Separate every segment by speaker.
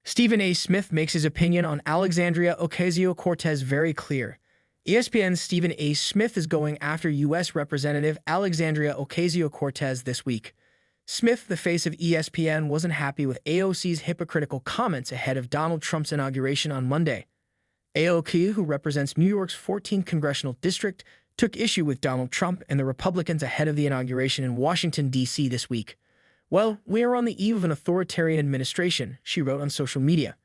Speaker 1: Stephen A. Smith makes his opinion on Alexandria Ocasio-Cortez very clear. ESPN's Stephen A. Smith is going after U.S. Representative Alexandria Ocasio-Cortez this week. Smith, the face of ESPN, wasn't happy with AOC's hypocritical comments ahead of Donald Trump's inauguration on Monday. AOC, who represents New York's 14th congressional district, took issue with Donald Trump and the Republicans ahead of the inauguration in Washington, D.C. this week. "Well, we are on the eve of an authoritarian administration," she wrote on social media.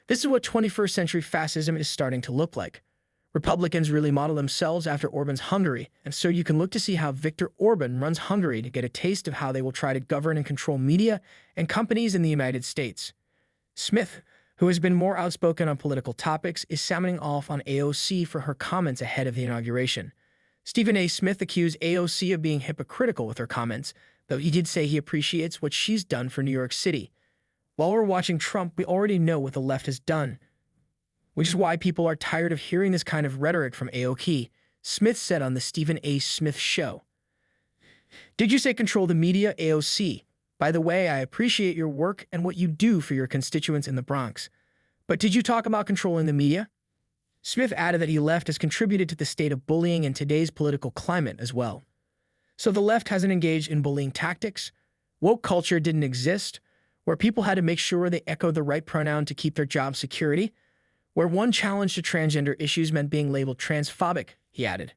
Speaker 1: "This is what 21st century fascism is starting to look like. Republicans really model themselves after Orban's Hungary, and so you can look to see how Viktor Orban runs Hungary to get a taste of how they will try to govern and control media and companies in the United States." Smith, who has been more outspoken on political topics, is sounding off on AOC for her comments ahead of the inauguration. Stephen A. Smith accused AOC of being hypocritical with her comments, though he did say he appreciates what she's done for New York City. "While we're watching Trump, we already know what the left has done, which is why people are tired of hearing this kind of rhetoric from AOC," Smith said on the Stephen A. Smith Show. "Did you say control the media, AOC? By the way, I appreciate your work and what you do for your constituents in the Bronx. But did you talk about controlling the media?" Smith added that the left has contributed to the state of bullying in today's political climate as well. So the left hasn't engaged in bullying tactics? Woke culture didn't exist, where people had to make sure they echoed the right pronoun to keep their job security? Where one challenge to transgender issues meant being labeled transphobic, he added.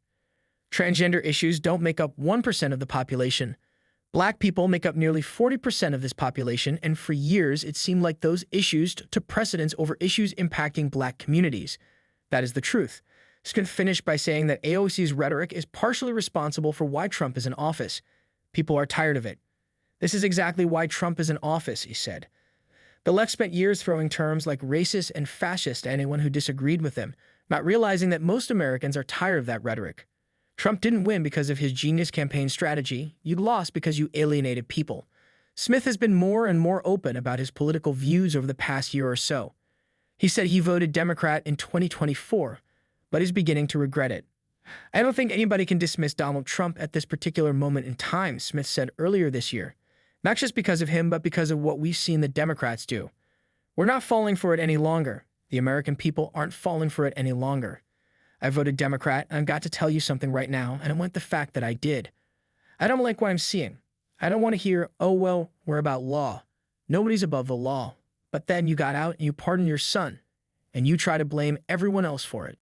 Speaker 1: "Transgender issues don't make up 1% of the population. Black people make up nearly 40% of this population, and for years it seemed like those issues took precedence over issues impacting black communities. That is the truth." Smith finished by saying that AOC's rhetoric is partially responsible for why Trump is in office. "People are tired of it. This is exactly why Trump is in office," he said. The left spent years throwing terms like racist and fascist at anyone who disagreed with them, not realizing that most Americans are tired of that rhetoric. Trump didn't win because of his genius campaign strategy. You lost because you alienated people. Smith has been more and more open about his political views over the past year or so. He said he voted Democrat in 2024, but is beginning to regret it. "I don't think anybody can dismiss Donald Trump at this particular moment in time," Smith said earlier this year. "Not just because of him, but because of what we've seen the Democrats do. We're not falling for it any longer. The American people aren't falling for it any longer. I voted Democrat, and I've got to tell you something right now, and it went the fact that I did. I don't like what I'm seeing. I don't want to hear, 'Oh, well, we're about law.' Nobody's above the law. But then you got out and you pardoned your son, and you try to blame everyone else for it.